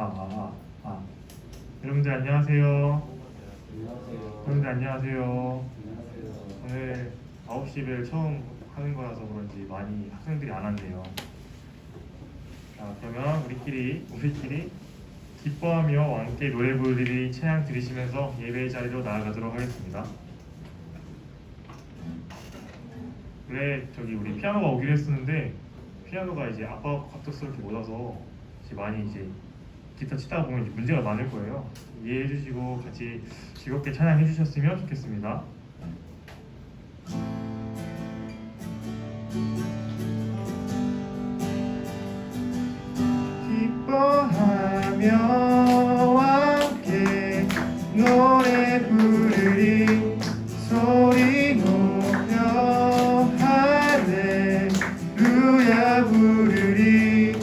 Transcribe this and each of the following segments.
아, 아. 여러분들 안녕하세요. 안녕하세요. 여러분들 안녕하세요. 안녕하세요. 오늘 9시 벨 처음 하는 거라서 그런지 많이 학생들이 안 왔네요. 자, 그러면 우리끼리 기뻐하며 함께 노래 부르리 찬양 들으시면서 예배의 자리로 나아가도록 하겠습니다. 그래, 우리 피아노가 오기로 했었는데 피아노가 이제 아빠 갑작스럽게 못 와서 많이 기타 치다가 보면 이제 문제가 많을 거예요. 이해해 주시고 같이 즐겁게 찬양해 주셨으면 좋겠습니다. 기뻐하며 함께 노래 부르리 소리 높여 할렐루야 부르리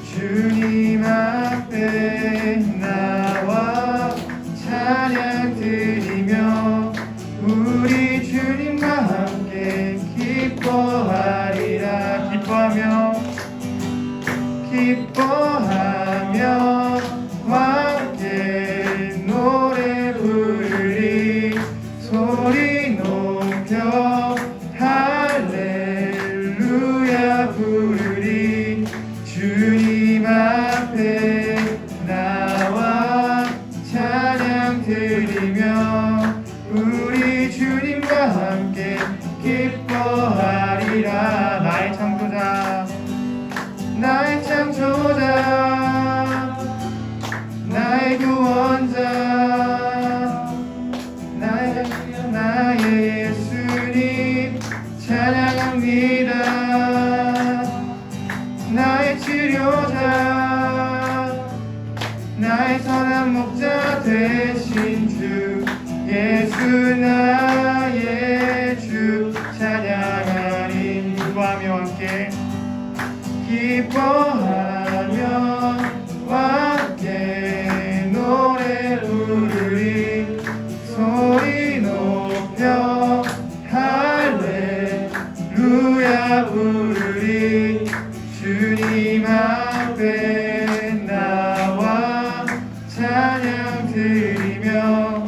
주님 앞에 나와 찬양 드리며 우리 주님과 함께 기뻐하리라. 기뻐하며 함께 노래 부르리 소리 높여 할렐루야 부르리 주님 앞에 나와 찬양 드리며 우리 주님과 함께 기뻐하리라. 나의 창조자 나의 구원자 나의 예수님 찬양합니다. 나의 치료자 나의 선한 목자 되신 주 예수 나의 주 찬양하리. 기뻐하며 함께 노래 부르리 소리 높여 할렐루야 부르리 주님 앞에 나와 찬양 드리며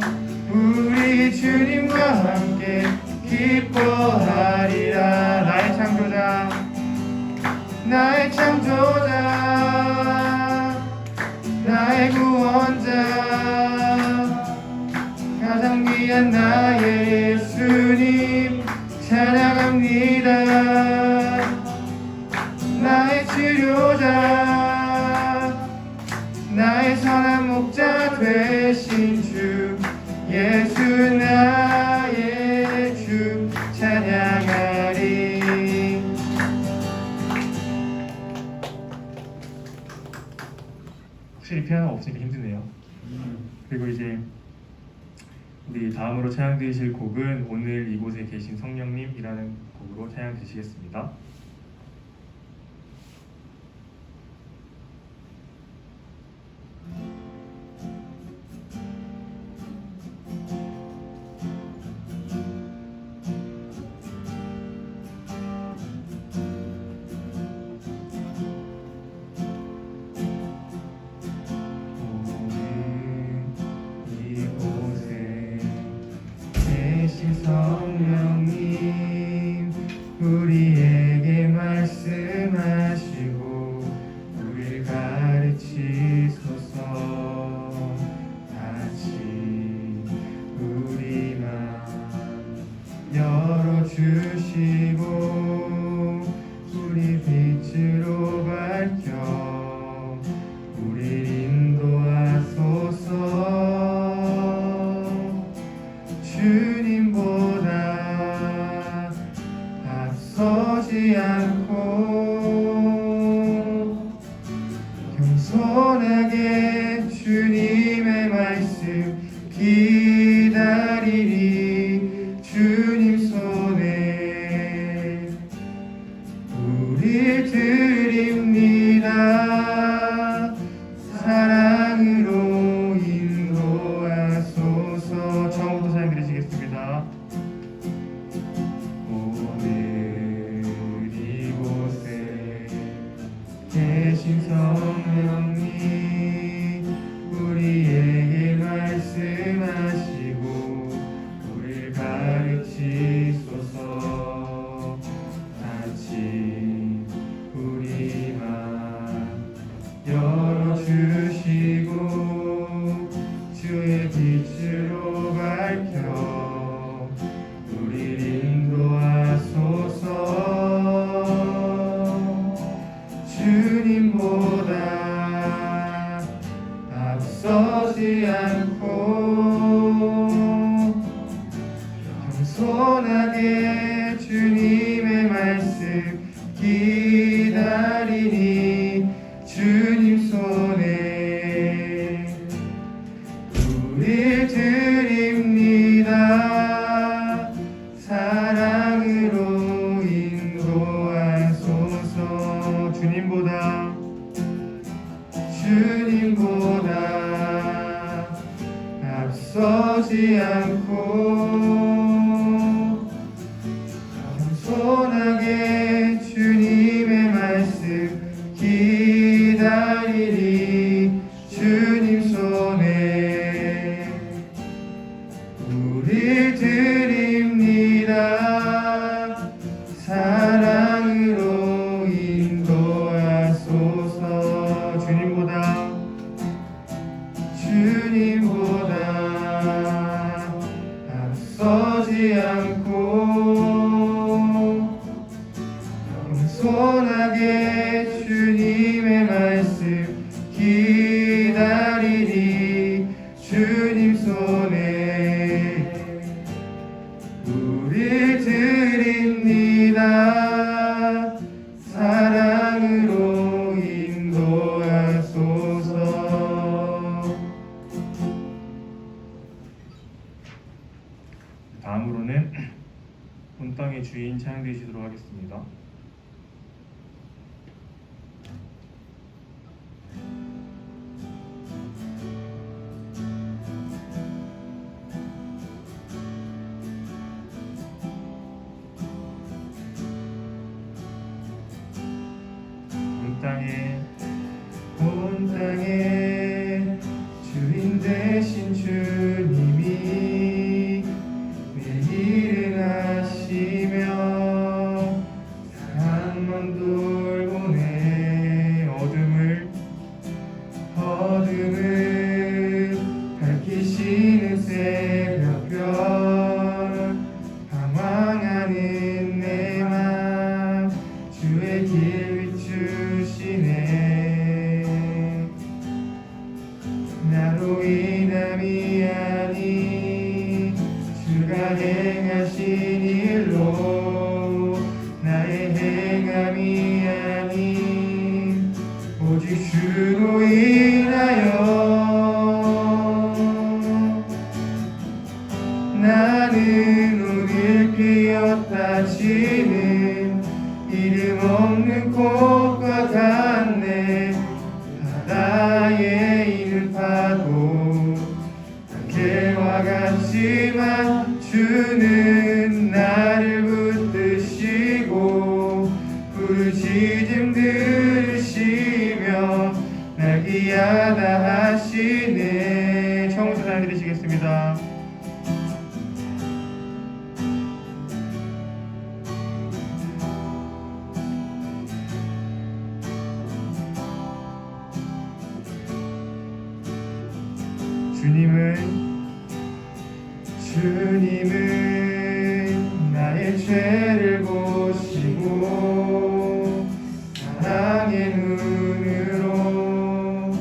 우리 주님과 함께 기뻐하리라. 나의 창조자 나의 구원자 가장 귀한 나의 예수님 찬양합니다. 나의 치료자 나의 선한 목자 되신 주 예수 나의 주 찬양하리. 확실히 피아노가 없으니까 힘드네요. 그리고 이제 우리 다음으로 찬양 드리실 곡은 오늘 이곳에 계신 성령님이라는 곡으로 찬양 드리시겠습니다. 성령님 우리에게 말씀하시고 우리를 가르치소서. 같이 우리 맘 열어주시고 우리 빛으로 밝혀 우리를 인도하소서. 주님보다 앞서지 않고 겸손하게 주님의 말씀 기다리리. 주님 손에 우릴 드립니다. 사랑으로 인도하소서. 처음부터 사연 드리시겠습니다. 오늘 이곳에 계신 성령님 주시고 주의 빛으로 밝혀 우리를 인도하소서. 주님보다 앞서지 않고 겸손하게 주님의 말씀 기다리니 주님 손에 우릴 드립니다. 사랑으로 인도하소서. 주님보다 앞서지 않고 겸손하게 주님의 말씀 기다리리 주님 손에 우릴 드립니다. 사랑으로 인도하소서. 주님보다 앞서지 않고 겸손하게 주님의 말씀 기다리리 주님 손에 우릴 드립니다. 사랑으로 인도하소서. 다음으로는 온 땅의 주인 찬양되시도록 하겠습니다. 온 땅에 주인 되신 주님이 내 일을 하시며 사랑만 돌보네. 어둠을 밝히시는 새벽별 방황하는 내 맘 주의 길 비추시네. 나로 인함이 아니 주가 행하신 일로 나의 행함이 아니 오직 주로 인하여 나는 오늘 피었다 지는 이름 없는 꽃과 같네. 바다에 있는 파도 안개와 같지만 주는 나를 붙드시고 부르짖음 들으시며 날 귀하다 하시네. 처음부터 잘 들으시겠습니다. 주님은 나의 죄를 보시고 사랑의 눈으로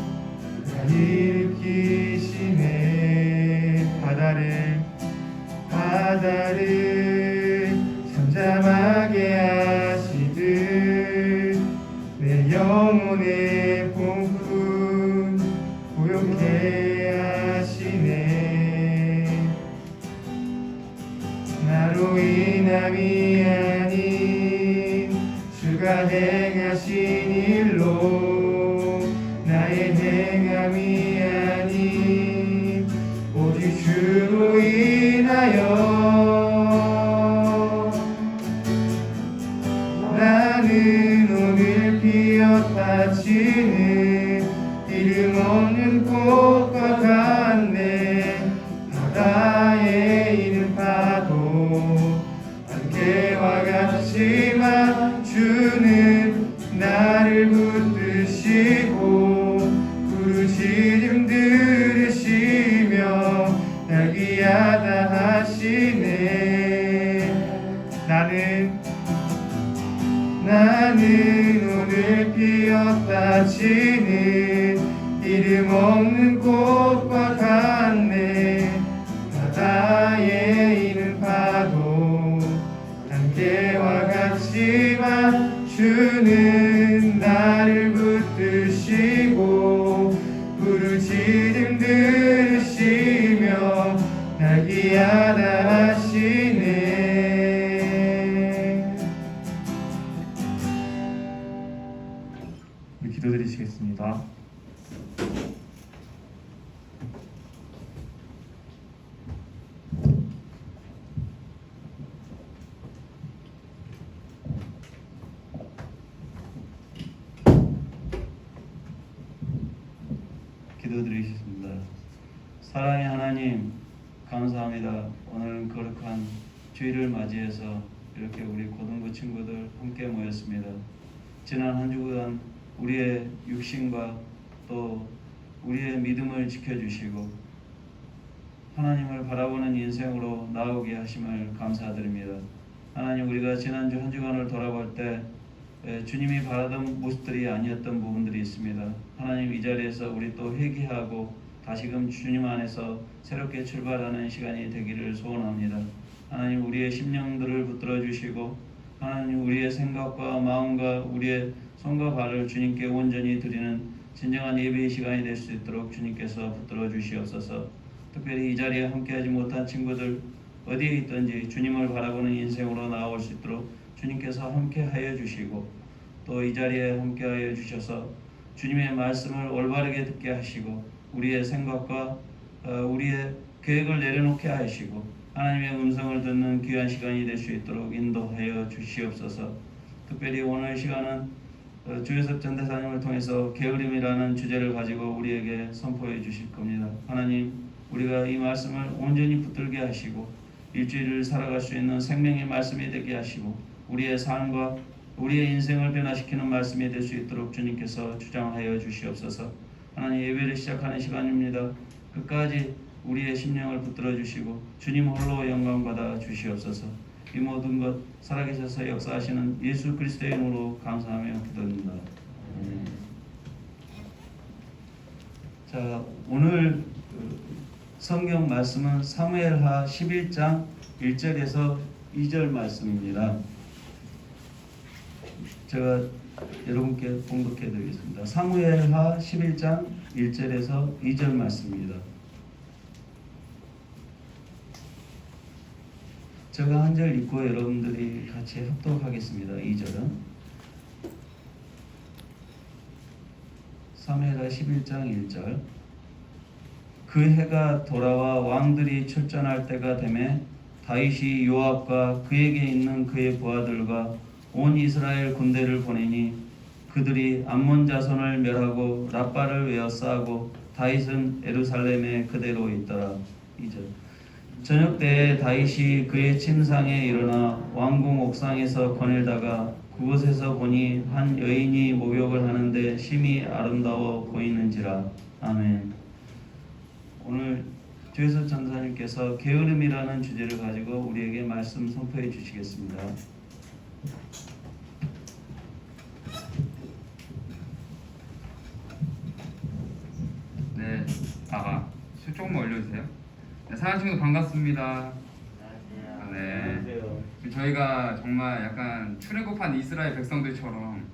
날 일으키시네. 바다를 잠잠하게 하시듯 내 영혼의 폭풍 고요케 하시네. 나로 인함이 아닌 주가 행하신 일로 나의 행함이 아닌 오직 주로 인하여 나는 오늘 피었다 지는 이름 없는 꽃과 같네. 바다에 있는 파도 안개와 같지만 주는 나를 붙드시고 당신은 이름 없는 꽃과 같네. 바다에 있는 파도 함께와 같지만 주는 나를 붙드시고 부르짖음 들으시며 날 기하다 하시네. 우리 기도드리시겠습니다. 기도드리겠습니다. 사랑의 하나님, 감사합니다. 오늘은 거룩한 주일을 맞이해서 이렇게 우리 고등부 친구들 함께 모였습니다. 지난 한 주간 우리의 육신과 또 우리의 믿음을 지켜주시고 하나님을 바라보는 인생으로 나오게 하심을 감사드립니다. 하나님, 우리가 지난주 한 주간을 돌아볼 때 주님이 바라던 모습들이 아니었던 부분들이 있습니다. 하나님, 이 자리에서 우리 또 회개하고 다시금 주님 안에서 새롭게 출발하는 시간이 되기를 소원합니다. 하나님, 우리의 심령들을 붙들어 주시고 하나님, 우리의 생각과 마음과 우리의 손과 발을 주님께 온전히 드리는 진정한 예배의 시간이 될 수 있도록 주님께서 붙들어 주시옵소서. 특별히 이 자리에 함께하지 못한 친구들 어디에 있든지 주님을 바라보는 인생으로 나올 수 있도록 주님께서 함께하여 주시고 또 이 자리에 함께하여 주셔서 주님의 말씀을 올바르게 듣게 하시고 우리의 생각과 우리의 계획을 내려놓게 하시고 하나님의 음성을 듣는 귀한 시간이 될 수 있도록 인도하여 주시옵소서. 특별히 오늘 시간은 주요섭 전대사님을 통해서 게으름이라는 주제를 가지고 우리에게 선포해 주실 겁니다. 하나님, 우리가 이 말씀을 온전히 붙들게 하시고 일주일을 살아갈 수 있는 생명의 말씀이 되게 하시고 우리의 삶과 우리의 인생을 변화시키는 말씀이 될 수 있도록 주님께서 주장하여 주시옵소서. 하나님, 예배를 시작하는 시간입니다. 끝까지 우리의 심령을 붙들어 주시고 주님 홀로 영광 받아 주시옵소서. 이 모든 것 살아계셔서 역사하시는 예수 그리스도의 이름으로 감사하며 기도드립니다. 자, 오늘 성경 말씀은 사무엘하 11장 1절에서 2절 말씀입니다. 제가 여러분께 봉독해 드리겠습니다. 사무엘하 11장 1절에서 2절 말씀입니다. 제가 한 절 읽고 여러분들이 같이 합독하겠습니다. 2절은 사무엘하 11장 1절. 그 해가 돌아와 왕들이 출전할 때가 되매 다윗이 요압과 그에게 있는 그의 부하들과 온 이스라엘 군대를 보내니 그들이 암몬 자손을 멸하고 라빠를 외어싸고 다윗은 예루살렘에 그대로 있더라. 2절. 저녁 때에 다윗이 그의 침상에 일어나 왕궁 옥상에서 거닐다가 그곳에서 보니 한 여인이 목욕을 하는데 심히 아름다워 보이는지라. 아멘. 오늘 조혜섭 전사님께서 게으름이라는 주제를 가지고 우리에게 말씀 선포해 주시겠습니다. 네, 술 조금만 올려주세요. 네, 사랑 친구들 반갑습니다. 네, 지금 저희가 정말 약간 출애굽한 이스라엘 백성들처럼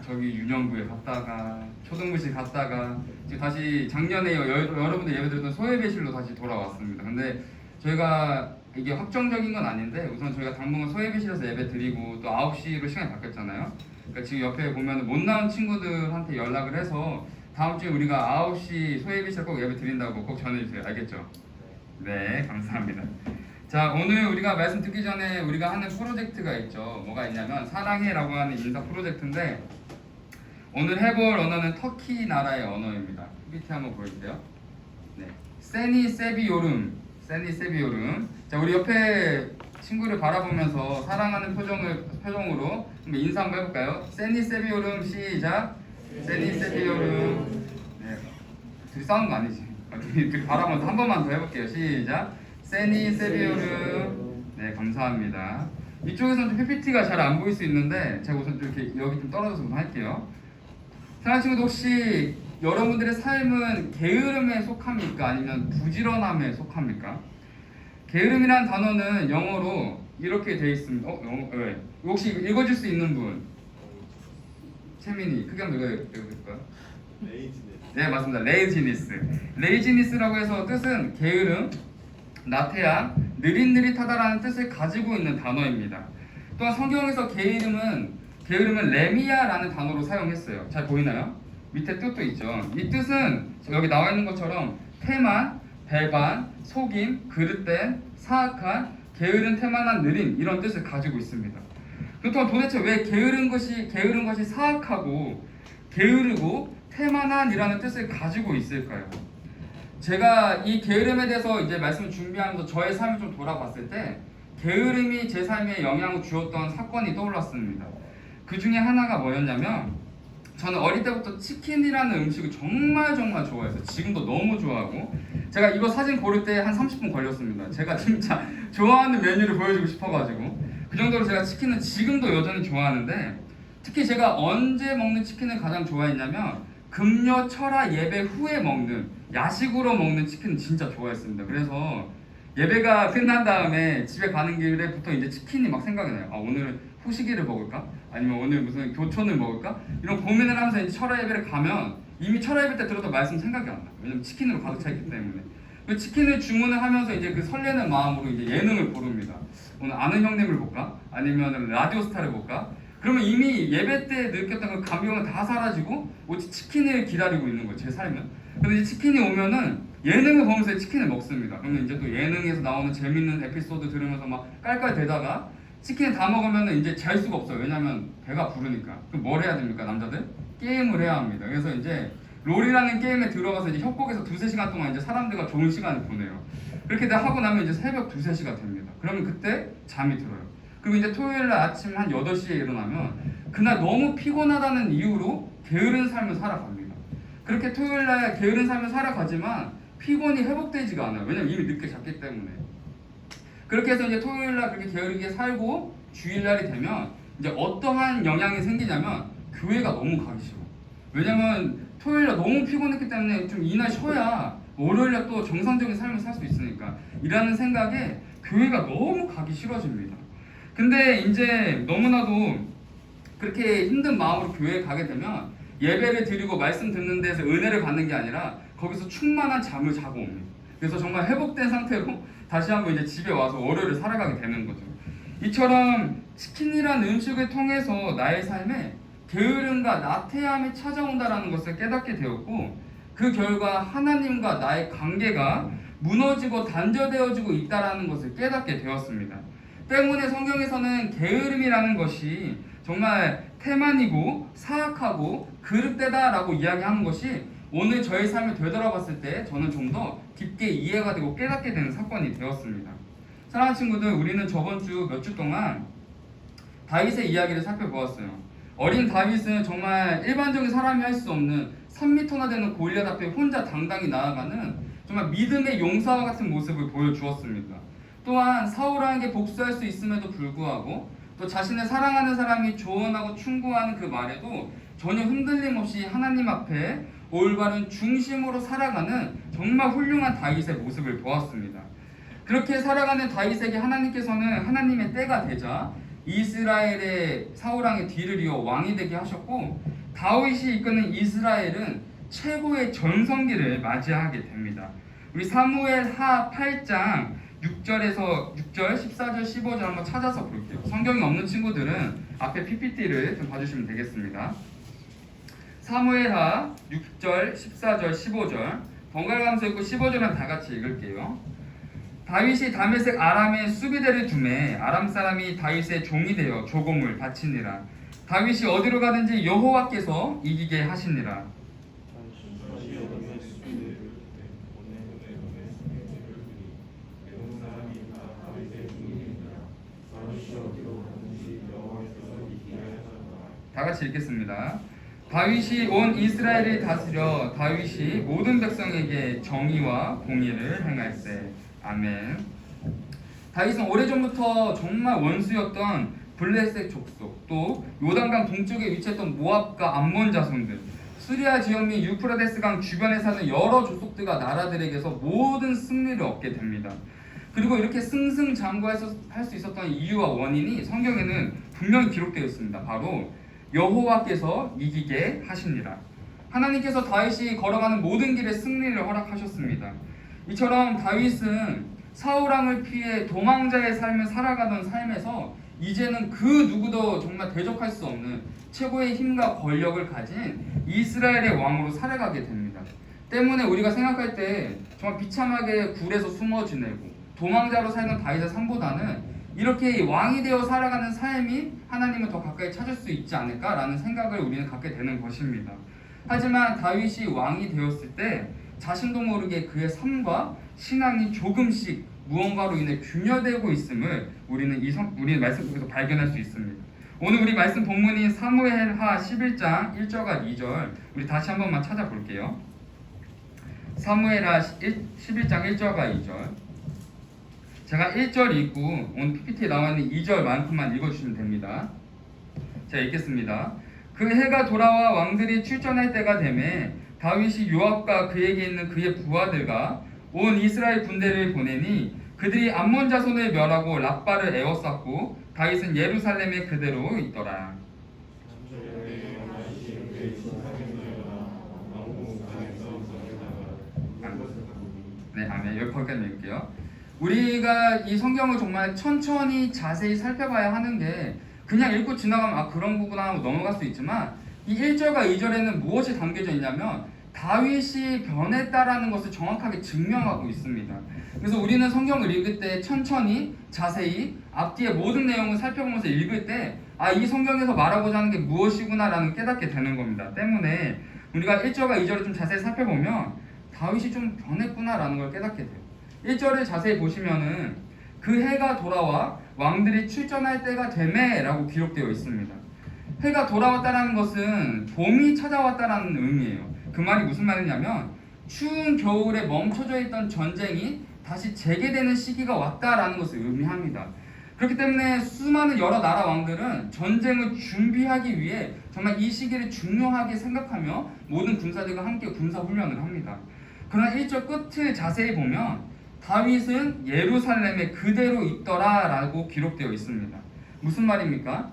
저기 유년부에 갔다가 초등부실 갔다가 지금 다시 작년에 여러분들 예배드렸던 소예배실로 다시 돌아왔습니다. 근데 저희가 이게 확정적인 건 아닌데 우선 저희가 당분간 소예배실에서 예배 드리고 또 9시로 시간이 바뀌었잖아요. 그러니까 지금 옆에 보면 못 나온 친구들한테 연락을 해서 다음 주에 우리가 9시 소예배실 꼭 예배 드린다고 꼭 전해주세요. 알겠죠? 네, 감사합니다. 자, 오늘 우리가 말씀 듣기 전에 우리가 하는 프로젝트가 있죠. 뭐가 있냐면 사랑해라고 하는 인사 프로젝트인데 오늘 해볼 언어는 터키 나라의 언어입니다. PPT 한번 보여주세요. 네, 세니세비요름. 자, 우리 옆에 친구를 바라보면서 사랑하는 표정으로 인사 한번 해볼까요? 세니세비요름 시작. 세니세비요름. 네, 둘이 싸우는 거 아니지? 둘이 바라보면서 한 번만 더 해볼게요. 시작. 세니세비요름. 네, 감사합니다. 이쪽에서는 PPT가 잘 안 보일 수 있는데 제가 우선 좀 이렇게 여기 좀 떨어져서 우선 할게요. 사랑하는 친구들, 혹시 여러분들의 삶은 게으름에 속합니까? 아니면 부지런함에 속합니까? 게으름이란 단어는 영어로 이렇게 되어 있습니다. 네. 혹시 읽어줄 수 있는 분? 채민이 크게 한번 읽어볼까요? 네, 맞습니다. 레이지니스라고 해서 뜻은 게으름, 나태함, 느릿느릿하다라는 뜻을 가지고 있는 단어입니다. 또한 성경에서 게으름은 레미야라는 단어로 사용했어요. 잘 보이나요? 밑에 뜻도 있죠. 이 뜻은 여기 나와 있는 것처럼 태만, 배반, 속임, 그릇된, 사악한, 게으른, 태만한, 느림 이런 뜻을 가지고 있습니다. 그렇다면 도대체 왜 게으른 것이 사악하고 게으르고 태만한이라는 뜻을 가지고 있을까요? 제가 이 게으름에 대해서 이제 말씀을 준비하면서 저의 삶을 좀 돌아봤을 때 게으름이 제 삶에 영향을 주었던 사건이 떠올랐습니다. 그 중에 하나가 뭐였냐면, 저는 어릴 때부터 치킨이라는 음식을 정말 좋아해서 지금도 너무 좋아하고, 제가 이거 사진 고를 때 한 30분 걸렸습니다. 제가 진짜 좋아하는 메뉴를 보여주고 싶어가지고. 그 정도로 제가 치킨은 지금도 여전히 좋아하는데, 특히 제가 언제 먹는 치킨을 가장 좋아했냐면 금요 철야 예배 후에 먹는, 야식으로 먹는 치킨을 진짜 좋아했습니다. 그래서 예배가 끝난 다음에 집에 가는 길에부터 이제 치킨이 막 생각이 나요. 아, 오늘 후식이를 먹을까? 아니면 오늘 무슨 교촌을 먹을까? 이런 고민을 하면서 이제 철야 예배를 가면 이미 철야 예배 때 들었던 말씀 생각이 안 나요. 왜냐면 치킨으로 가득 차 있기 때문에. 그 치킨을 주문을 하면서 이제 그 설레는 마음으로 이제 예능을 고릅니다. 오늘 아는 형님을 볼까? 아니면 라디오스타를 볼까? 그러면 이미 예배 때 느꼈던 그 감격은 다 사라지고 오직 치킨을 기다리고 있는 거예요, 제 삶은. 그래서 이제 치킨이 오면은 예능을 보면서 치킨을 먹습니다. 그러면 이제 또 예능에서 나오는 재밌는 에피소드 들으면서 막 깔깔대다가 치킨을 다 먹으면 이제 잘 수가 없어요. 왜냐면 배가 부르니까. 그럼 뭘 해야 됩니까, 남자들? 게임을 해야 합니다. 그래서 이제 롤이라는 게임에 들어가서 이제 협곡에서 2-3시간 동안 이제 사람들과 좋은 시간을 보내요. 그렇게 다 하고 나면 이제 새벽 2-3시가 됩니다. 그러면 그때 잠이 들어요. 그리고 이제 토요일 날 아침 한 8시에 일어나면 그날 너무 피곤하다는 이유로 게으른 삶을 살아갑니다. 그렇게 토요일 날 게으른 삶을 살아가지만 피곤이 회복되지가 않아요. 왜냐면 이미 늦게 잤기 때문에. 그렇게 해서 이제 토요일 날 그렇게 게으르게 살고 주일날이 되면 이제 어떠한 영향이 생기냐면 교회가 너무 가기 싫어. 왜냐면 토요일 날 너무 피곤했기 때문에 좀 이날 쉬어야 월요일 날 또 정상적인 삶을 살 수 있으니까 이라는 생각에 교회가 너무 가기 싫어집니다. 근데 이제 너무나도 그렇게 힘든 마음으로 교회에 가게 되면 예배를 드리고 말씀 듣는 데서 은혜를 받는 게 아니라 거기서 충만한 잠을 자고 옵니다. 그래서 정말 회복된 상태로 다시 한번 이제 집에 와서 월요일을 살아가게 되는 거죠. 이처럼 치킨이란 음식을 통해서 나의 삶에 게으름과 나태함이 찾아온다는 것을 깨닫게 되었고, 그 결과 하나님과 나의 관계가 무너지고 단절되어지고 있다는 것을 깨닫게 되었습니다. 때문에 성경에서는 게으름이라는 것이 정말 태만이고 사악하고 그릇되다라고 이야기하는 것이 오늘 저의 삶을 되돌아봤을 때 저는 좀 더 깊게 이해가 되고 깨닫게 되는 사건이 되었습니다. 사랑하는 친구들, 우리는 저번 주 몇 주 동안 다윗의 이야기를 살펴보았어요. 어린 다윗은 정말 일반적인 사람이 할 수 없는 3m나 되는 골리앗 앞에 혼자 당당히 나아가는 정말 믿음의 용사와 같은 모습을 보여주었습니다. 또한 사울왕에게 복수할 수 있음에도 불구하고 또 자신을 사랑하는 사람이 조언하고 충고하는 그 말에도 전혀 흔들림 없이 하나님 앞에 올바른 중심으로 살아가는 정말 훌륭한 다윗의 모습을 보았습니다. 그렇게 살아가는 다윗에게 하나님께서는 하나님의 때가 되자 이스라엘의 사울왕의 뒤를 이어 왕이 되게 하셨고, 다윗이 이끄는 이스라엘은 최고의 전성기를 맞이하게 됩니다. 우리 사무엘하 8장 6절, 14절, 15절 한번 찾아서 볼게요. 성경이 없는 친구들은 앞에 PPT를 좀 봐주시면 되겠습니다. 사무엘하 6절, 14절, 15절 번갈아가면서 읽고 15절은 다 같이 읽을게요. 다윗이 다메섹 아람에 수비대를 두매 아람 사람이 다윗의 종이 되어 조공을 바치니라. 다윗이 어디로 가든지 여호와께서 이기게 하시니라. 다 같이 읽겠습니다. 다윗이 온 이스라엘을 다스려 다윗이 모든 백성에게 정의와 공의를 행할세. 아멘. 다윗은 오래전부터 정말 원수였던 블레셋 족속, 또 요단강 동쪽에 위치했던 모압과 암몬 자손들, 수리아 지역 및 유프라데스 강 주변에 사는 여러 족속들과 나라들에게서 모든 승리를 얻게 됩니다. 그리고 이렇게 승승장구할 수 있었던 이유와 원인이 성경에는 분명히 기록되어 있습니다. 바로 여호와께서 이기게 하십니다. 하나님께서 다윗이 걸어가는 모든 길에 승리를 허락하셨습니다. 이처럼 다윗은 사울왕을 피해 도망자의 삶을 살아가던 삶에서 이제는 그 누구도 정말 대적할 수 없는 최고의 힘과 권력을 가진 이스라엘의 왕으로 살아가게 됩니다. 때문에 우리가 생각할 때 정말 비참하게 굴에서 숨어 지내고 도망자로 살던 다윗의 삶보다는 이렇게 왕이 되어 살아가는 삶이 하나님을 더 가까이 찾을 수 있지 않을까라는 생각을 우리는 갖게 되는 것입니다. 하지만 다윗이 왕이 되었을 때 자신도 모르게 그의 삶과 신앙이 조금씩 무언가로 인해 균열되고 있음을 우리는 우리 말씀 속에서 발견할 수 있습니다. 오늘 우리 말씀 본문인 사무엘하 11장 1절과 2절 우리 다시 한 번만 찾아볼게요. 사무엘하 11장 1절과 2절. 제가 1절 읽고 오늘 PPT에 나와 있는 2절만큼만 읽어주시면 됩니다. 제가 읽겠습니다. 그 해가 돌아와 왕들이 출전할 때가 되매 다윗이 요압과 그에게 있는 그의 부하들과 온 이스라엘 군대를 보내니 그들이 암몬 자손을 멸하고 랍바를 에워쌌고 다윗은 예루살렘에 그대로 있더라. 네, 아멘. 여기까지 읽을게요. 우리가 이 성경을 정말 천천히 자세히 살펴봐야 하는 게 그냥 읽고 지나가면 아 그런 거구나 하고 넘어갈 수 있지만 이 1절과 2절에는 무엇이 담겨져 있냐면 다윗이 변했다라는 것을 정확하게 증명하고 있습니다. 그래서 우리는 성경을 읽을 때 천천히 자세히 앞뒤의 모든 내용을 살펴보면서 읽을 때 아 이 성경에서 말하고자 하는 게 무엇이구나라는 깨닫게 되는 겁니다. 때문에 우리가 1절과 2절을 좀 자세히 살펴보면 다윗이 좀 변했구나라는 걸 깨닫게 돼요. 1절을 자세히 보시면은 그 해가 돌아와 왕들이 출전할 때가 되매라고 기록되어 있습니다. 해가 돌아왔다라는 것은 봄이 찾아왔다라는 의미예요. 그 말이 무슨 말이냐면 추운 겨울에 멈춰져 있던 전쟁이 다시 재개되는 시기가 왔다라는 것을 의미합니다. 그렇기 때문에 수많은 여러 나라 왕들은 전쟁을 준비하기 위해 정말 이 시기를 중요하게 생각하며 모든 군사들과 함께 군사훈련을 합니다. 그러나 1절 끝을 자세히 보면 다윗은 예루살렘에 그대로 있더라 라고 기록되어 있습니다. 무슨 말입니까?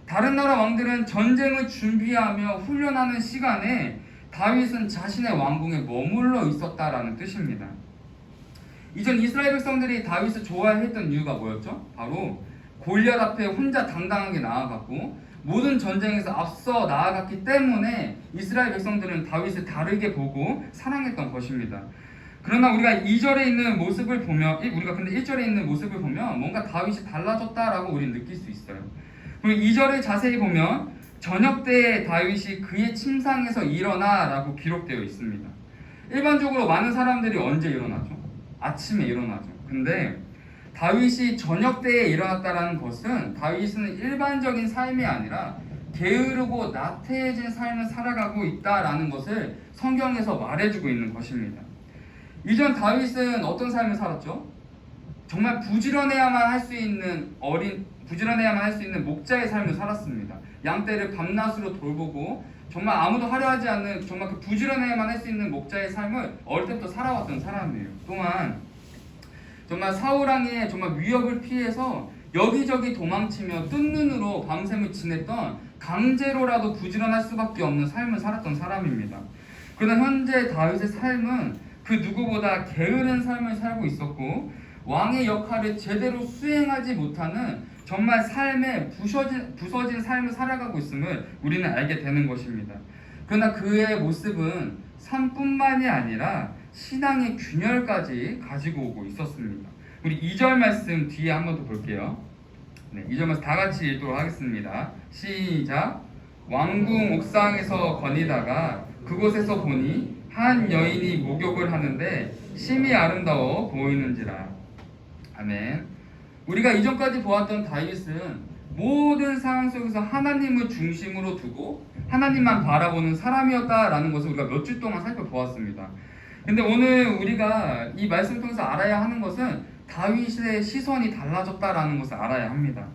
다른 나라 왕들은 전쟁을 준비하며 훈련하는 시간에 다윗은 자신의 왕궁에 머물러 있었다라는 뜻입니다. 이전 이스라엘 백성들이 다윗을 좋아했던 이유가 뭐였죠? 바로 골리앗 앞에 혼자 당당하게 나아갔고 모든 전쟁에서 앞서 나아갔기 때문에 이스라엘 백성들은 다윗을 다르게 보고 사랑했던 것입니다. 그러나 우리가 2절에 있는 모습을 보면 근데 1절에 있는 모습을 보면 뭔가 다윗이 달라졌다라고 우리는 느낄 수 있어요. 그리고 2절을 자세히 보면 저녁 때에 다윗이 그의 침상에서 일어나라고 기록되어 있습니다. 일반적으로 많은 사람들이 언제 일어나죠? 아침에 일어나죠. 근데 다윗이 저녁 때에 일어났다라는 것은 다윗은 일반적인 삶이 아니라 게으르고 나태해진 삶을 살아가고 있다라는 것을 성경에서 말해주고 있는 것입니다. 이전 다윗은 어떤 삶을 살았죠? 정말 부지런해야만 할 수 있는 목자의 삶을 살았습니다. 양떼를 밤낮으로 돌보고 정말 아무도 하려하지 않는 정말 그 부지런해야만 할 수 있는 목자의 삶을 어릴 때부터 살아왔던 사람이에요. 또한 정말 사울왕의 정말 위협을 피해서 여기저기 도망치며 뜬 눈으로 밤샘을 지냈던 강제로라도 부지런할 수밖에 없는 삶을 살았던 사람입니다. 그러나 현재 다윗의 삶은 그 누구보다 게으른 삶을 살고 있었고 왕의 역할을 제대로 수행하지 못하는 정말 삶에 부서진 삶을 살아가고 있음을 우리는 알게 되는 것입니다. 그러나 그의 모습은 삶뿐만이 아니라 신앙의 균열까지 가지고 오고 있었습니다. 우리 2절 말씀 뒤에 한 번 더 볼게요. 네, 2절 말씀 다 같이 읽도록 하겠습니다. 시작. 왕궁 옥상에서 거니다가 그곳에서 보니 한 여인이 목욕을 하는데 심히 아름다워 보이는지라. 아멘. 우리가 이전까지 보았던 다윗은 모든 상황 속에서 하나님을 중심으로 두고 하나님만 바라보는 사람이었다라는 것을 우리가 몇 주 동안 살펴보았습니다. 근데 오늘 우리가 이 말씀을 통해서 알아야 하는 것은 다윗의 시선이 달라졌다라는 것을 알아야 합니다.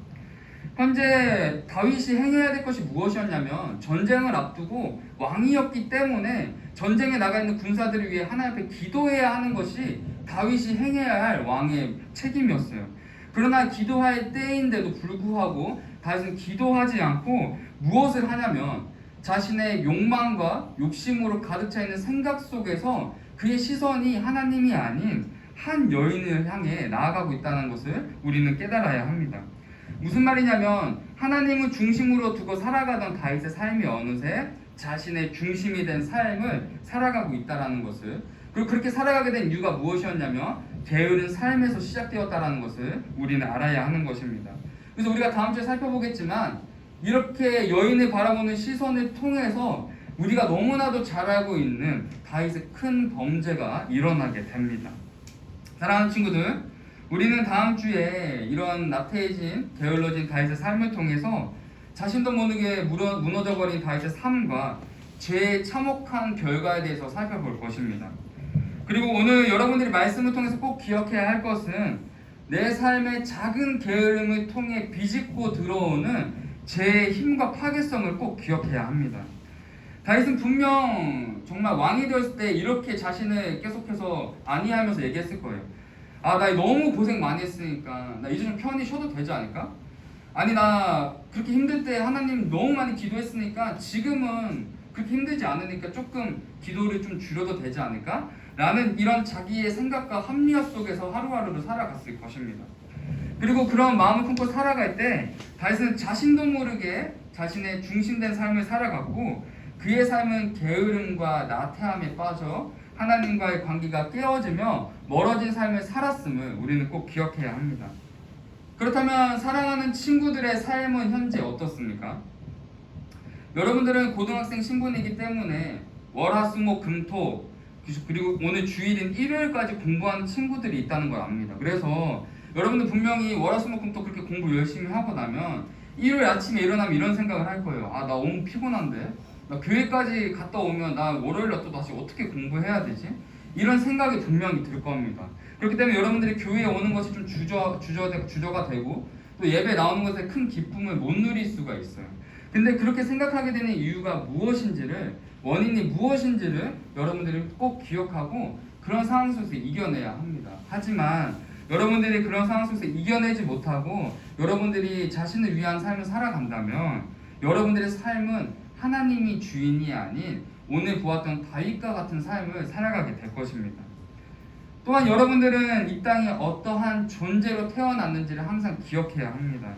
현재 다윗이 행해야 될 것이 무엇이었냐면 전쟁을 앞두고 왕이었기 때문에 전쟁에 나가 있는 군사들을 위해 하나님 앞에 기도해야 하는 것이 다윗이 행해야 할 왕의 책임이었어요. 그러나 기도할 때인데도 불구하고 다윗은 기도하지 않고 무엇을 하냐면 자신의 욕망과 욕심으로 가득 차 있는 생각 속에서 그의 시선이 하나님이 아닌 한 여인을 향해 나아가고 있다는 것을 우리는 깨달아야 합니다. 무슨 말이냐면 하나님을 중심으로 두고 살아가던 다윗의 삶이 어느새 자신의 중심이 된 삶을 살아가고 있다는 것을, 그리고 그렇게 살아가게 된 이유가 무엇이었냐면 게으른 삶에서 시작되었다는 것을 우리는 알아야 하는 것입니다. 그래서 우리가 다음 주에 살펴보겠지만 이렇게 여인을 바라보는 시선을 통해서 우리가 너무나도 잘 알고 있는 다윗의 큰 범죄가 일어나게 됩니다. 사랑하는 친구들, 우리는 다음 주에 이런 나태해진 게을러진 다윗의 삶을 통해서 자신도 모르게 무너져버린 다윗의 삶과 죄의 참혹한 결과에 대해서 살펴볼 것입니다. 그리고 오늘 여러분들이 말씀을 통해서 꼭 기억해야 할 것은 내 삶의 작은 게으름을 통해 비집고 들어오는 죄의 힘과 파괴성을 꼭 기억해야 합니다. 다윗은 분명 정말 왕이 되었을 때 이렇게 자신을 계속해서 안위하면서 얘기했을 거예요. 아, 나 너무 고생 많이 했으니까 나 이제 좀 편히 쉬어도 되지 않을까? 아니, 나 그렇게 힘들 때 하나님 너무 많이 기도했으니까 지금은 그렇게 힘들지 않으니까 조금 기도를 좀 줄여도 되지 않을까? 라는 이런 자기의 생각과 합리화 속에서 하루하루를 살아갔을 것입니다. 그리고 그런 마음을 품고 살아갈 때 다윗은 자신도 모르게 자신의 중심된 삶을 살아갔고 그의 삶은 게으름과 나태함에 빠져 하나님과의 관계가 깨어지며 멀어진 삶을 살았음을 우리는 꼭 기억해야 합니다. 그렇다면 사랑하는 친구들의 삶은 현재 어떻습니까? 여러분들은 고등학생 신분이기 때문에 월화수목금토 그리고 오늘 주일인 일요일까지 공부하는 친구들이 있다는 걸 압니다. 그래서 여러분들 분명히 월화수목금토 그렇게 공부 열심히 하고 나면 일요일 아침에 일어나면 이런 생각을 할 거예요. 아, 나 너무 피곤한데? 나 교회까지 갔다 오면 나 월요일날 또 다시 어떻게 공부해야 되지? 이런 생각이 분명히 들 겁니다. 그렇기 때문에 여러분들이 교회에 오는 것이 좀 주저가 되고 또 예배 나오는 것에 큰 기쁨을 못 누릴 수가 있어요. 근데 그렇게 생각하게 되는 이유가 무엇인지를, 원인이 무엇인지를 여러분들이 꼭 기억하고 그런 상황 속에서 이겨내야 합니다. 하지만 여러분들이 그런 상황 속에서 이겨내지 못하고 여러분들이 자신을 위한 삶을 살아간다면 여러분들의 삶은 하나님이 주인이 아닌 오늘 보았던 다윗과 같은 삶을 살아가게 될 것입니다. 또한 여러분들은 이 땅에 어떠한 존재로 태어났는지를 항상 기억해야 합니다.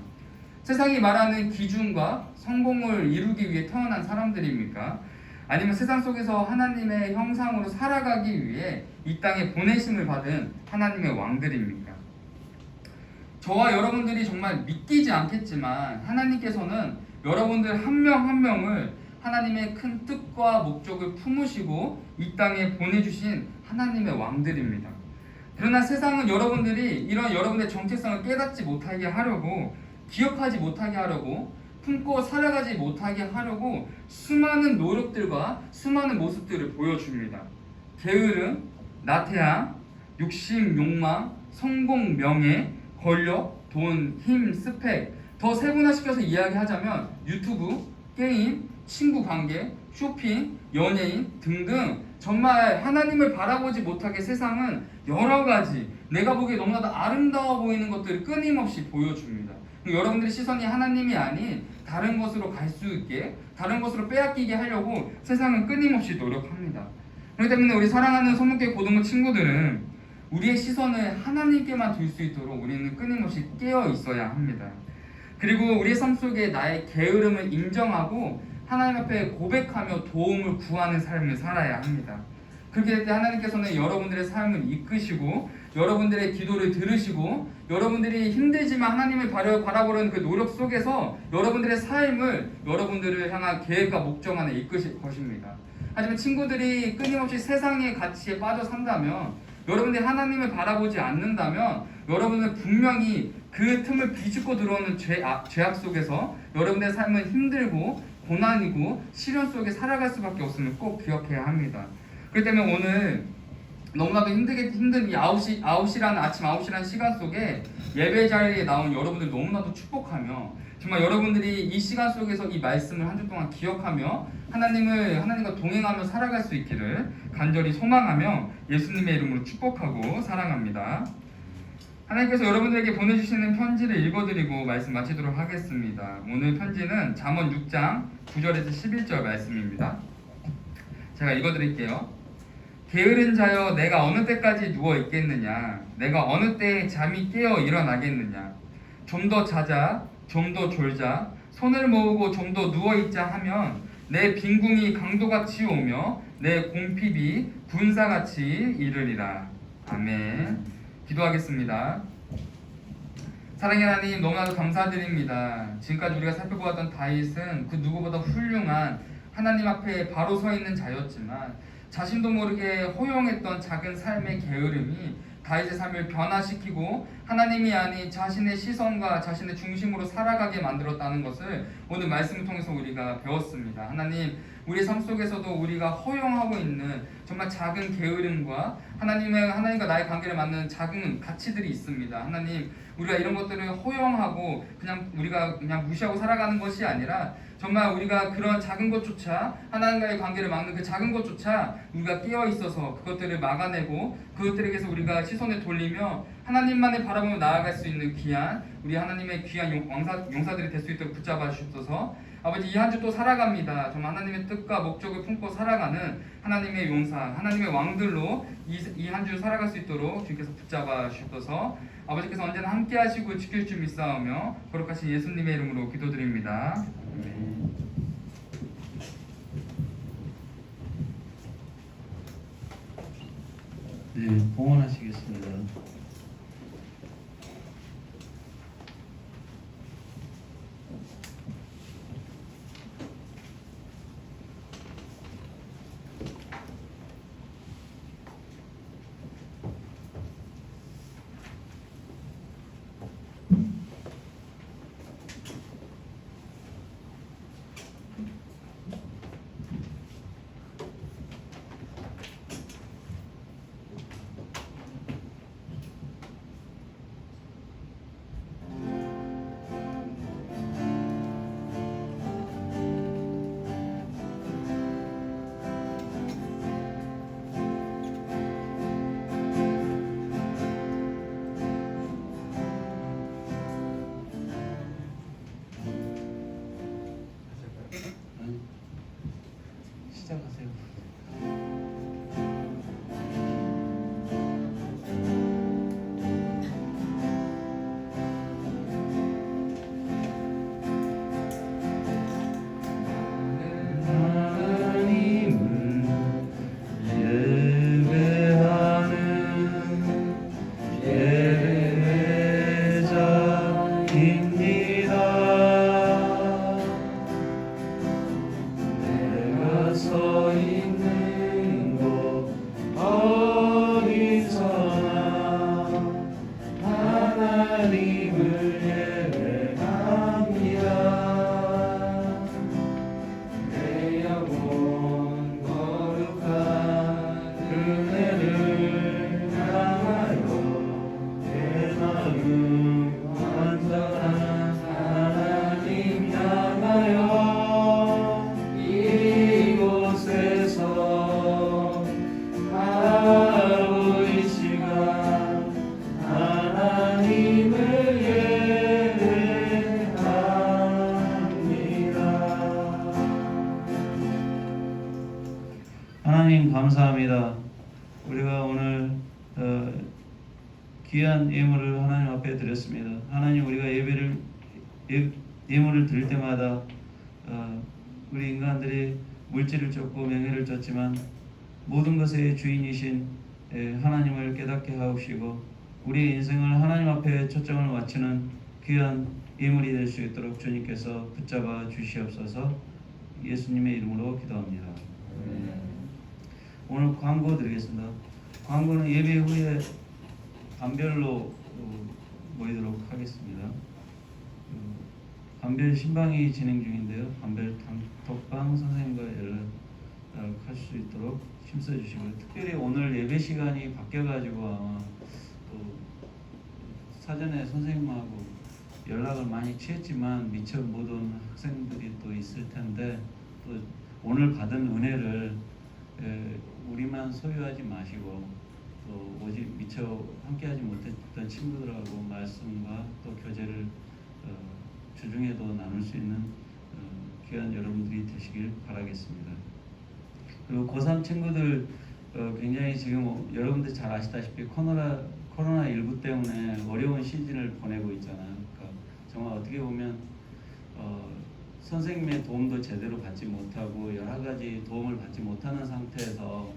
세상이 말하는 기준과 성공을 이루기 위해 태어난 사람들입니까? 아니면 세상 속에서 하나님의 형상으로 살아가기 위해 이 땅에 보내심을 받은 하나님의 왕들입니까? 저와 여러분들이 정말 믿기지 않겠지만 하나님께서는 여러분들 한 명 한 명을 하나님의 큰 뜻과 목적을 품으시고 이 땅에 보내주신 하나님의 왕들입니다. 그러나 세상은 여러분들이 이런 여러분의 정체성을 깨닫지 못하게 하려고, 기억하지 못하게 하려고, 품고 살아가지 못하게 하려고 수많은 노력들과 수많은 모습들을 보여줍니다. 게으름, 나태함, 욕심, 욕망, 성공, 명예, 권력, 돈, 힘, 스펙, 더 세분화시켜서 이야기하자면 유튜브, 게임, 친구 관계, 쇼핑, 연예인 등등 정말 하나님을 바라보지 못하게 세상은 여러 가지 내가 보기에 너무나도 아름다워 보이는 것들을 끊임없이 보여줍니다. 여러분들의 시선이 하나님이 아닌 다른 것으로 갈 수 있게, 다른 것으로 빼앗기게 하려고 세상은 끊임없이 노력합니다. 그렇기 때문에 우리 사랑하는 소문교회 고등부 친구들은 우리의 시선을 하나님께만 둘 수 있도록 우리는 끊임없이 깨어 있어야 합니다. 그리고 우리의 삶 속에 나의 게으름을 인정하고 하나님 앞에 고백하며 도움을 구하는 삶을 살아야 합니다. 그렇게 될 때 하나님께서는 여러분들의 삶을 이끄시고 여러분들의 기도를 들으시고 여러분들이 힘들지만 하나님을 바라보는 그 노력 속에서 여러분들의 삶을 여러분들을 향한 계획과 목적 안에 이끄실 것입니다. 하지만 친구들이 끊임없이 세상의 가치에 빠져 산다면, 여러분들이 하나님을 바라보지 않는다면 여러분은 분명히 그 틈을 비집고 들어오는 죄악 속에서 여러분들의 삶은 힘들고 고난이고 시련 속에 살아갈 수밖에 없음을 꼭 기억해야 합니다. 그렇기 때문에 오늘 너무나도 힘든 이 9시라는 아침 9시라는 시간 속에 예배 자리에 나온 여러분들 너무나도 축복하며 정말 여러분들이 이 시간 속에서 이 말씀을 한 주 동안 기억하며 하나님과 동행하며 살아갈 수 있기를 간절히 소망하며 예수님의 이름으로 축복하고 사랑합니다. 하나님께서 여러분들에게 보내주시는 편지를 읽어드리고 말씀 마치도록 하겠습니다. 오늘 편지는 잠언 6장 9절에서 11절 말씀입니다. 제가 읽어드릴게요. 게으른 자여 내가 어느 때까지 누워 있겠느냐? 내가 어느 때에 잠이 깨어 일어나겠느냐? 좀 더 자자, 좀 더 졸자, 손을 모으고 좀 더 누워 있자 하면 내 빈궁이 강도같이 오며 내 공핍이 군사같이 이르리라. 아멘. 기도하겠습니다. 사랑의 하나님, 너무나도 감사드립니다. 지금까지 우리가 살펴보았던 다윗은 그 누구보다 훌륭한 하나님 앞에 바로 서 있는 자였지만 자신도 모르게 허용했던 작은 삶의 게으름이 다윗의 삶을 변화시키고 하나님이 아닌 자신의 시선과 자신의 중심으로 살아가게 만들었다는 것을 오늘 말씀을 통해서 우리가 배웠습니다. 하나님, 우리 삶 속에서도 우리가 허용하고 있는 정말 작은 게으름과 하나님과 나의 관계를 맞는 작은 가치들이 있습니다. 하나님, 우리가 이런 것들을 허용하고 우리가 무시하고 살아가는 것이 아니라 정말 우리가 그런 작은 것조차 하나님과의 관계를 막는 그 작은 것조차 우리가 깨어 있어서 그것들을 막아내고 그것들에게서 우리가 시선을 돌리며 하나님만을 바라보며 나아갈 수 있는 귀한 우리 하나님의 귀한 용사들이 될 수 있도록 붙잡아 주셔서 아버지, 이 한 주 또 살아갑니다. 정말 하나님의 뜻과 목적을 품고 살아가는 하나님의 용사, 하나님의 왕들로 이 한 주 살아갈 수 있도록 주께서 붙잡아 주셔서 아버지께서 언제나 함께 하시고 지킬 줄 믿사오며 거룩하신 예수님의 이름으로 기도드립니다. 네, 봉헌하시겠습니다. 시작하세요. 하나님 감사합니다. 우리가 오늘 귀한 예물을 하나님 앞에 드렸습니다. 하나님, 우리가 예물을 드릴 때마다 우리 인간들이 물질을 쫓고 명예를 쫓지만 모든 것의 주인이신 하나님을 깨닫게 하옵시고 우리의 인생을 하나님 앞에 초점을 맞추는 귀한 예물이 될 수 있도록 주님께서 붙잡아 주시옵소서. 예수님의 이름으로 기도합니다. 오늘 광고 드리겠습니다. 광고는 예배 후에 반별로 모이도록 하겠습니다. 반별 신방이 진행 중인데요. 반별 단톡방 선생님과 연락 할 수 있도록 힘써 주시고요. 특별히 오늘 예배 시간이 바뀌어가지고 아마 또 사전에 선생님하고 연락을 많이 취했지만 미처 못 온 학생들이 또 있을 텐데 또 오늘 받은 은혜를 우리만 소유하지 마시고 또 오직 미처 함께하지 못했던 친구들하고 말씀과 또 교제를 주중에도 나눌 수 있는 귀한 여러분들이 되시길 바라겠습니다. 그리고 고3 친구들 굉장히 지금 여러분들 잘 아시다시피 코로나19 때문에 어려운 시즌을 보내고 있잖아요. 그러니까 정말 어떻게 보면 선생님의 도움도 제대로 받지 못하고 여러 가지 도움을 받지 못하는 상태에서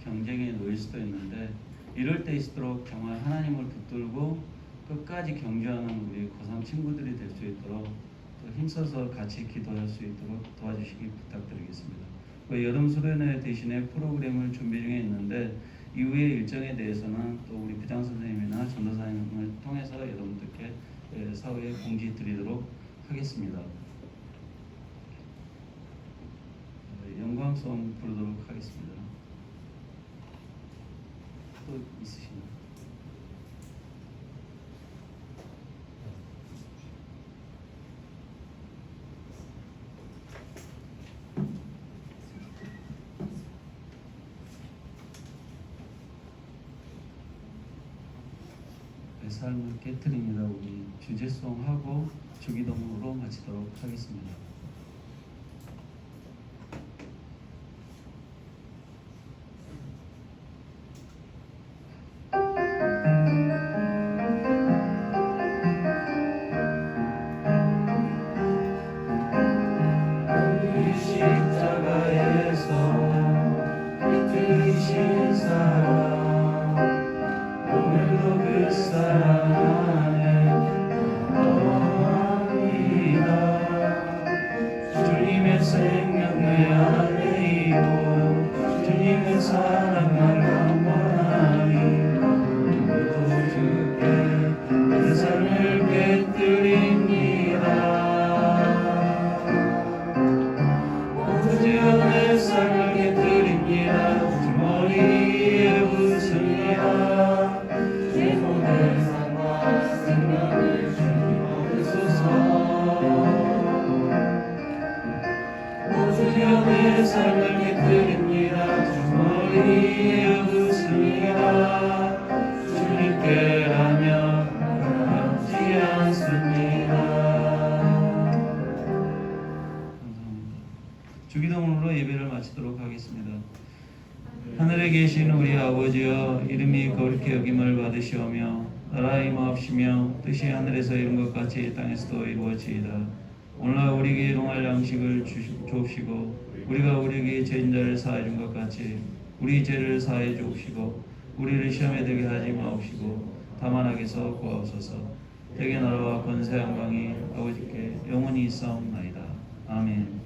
경쟁에 놓일 수도 있는데 이럴 때일수록 정말 하나님을 붙들고 끝까지 경주하는 우리 고3 친구들이 될 수 있도록 또 힘써서 같이 기도할 수 있도록 도와주시기 부탁드리겠습니다. 여름 수련회 대신에 프로그램을 준비 중에 있는데 이후의 일정에 대해서는 또 우리 부장 선생님이나 전도사님을 통해서 여러분들께 사후에 공지 드리도록 하겠습니다. 영광송 부르도록 하겠습니다. 또 있으신가요? 내 삶을 깨트립니다. 우리 주제송 하고 주기도문으로 마치도록 하겠습니다. 십자가에서 빛으신 사랑 오늘도 그 사랑 안에 거합니다. 주님의 생명 내 안에 있고 주님의 사랑만 원하니 오늘도 주께 내 삶을 깨뜨립니다. 내 삶을 깨뜨립니다. 주머니에 웃습니다. 내 손에 삶과 생명을 주옵소서. 주여 내 삶을 깨뜨립니다. 주머니에 웃습니다. 주님께 하며 남지 않습니다. 주기도문으로 예배를 마치도록 하겠습니다. 하늘에 계신 우리 아버지여, 이름이 거룩히 여김을 받으시오며 나라의 임하옵시며 뜻이 하늘에서 이룬 것 같이 이 땅에서도 이루어지이다. 오늘날 우리에게 일용할 양식을 주옵시고 우리가 우리에게 죄인자를 사해 준 것 같이 우리 죄를 사해 주옵시고 우리를 시험에 들게 하지 마옵시고 다만 악에서 구하옵소서. 대개 나라와 권세 영광이 아버지께 영원히 있사옵나이다. 아멘.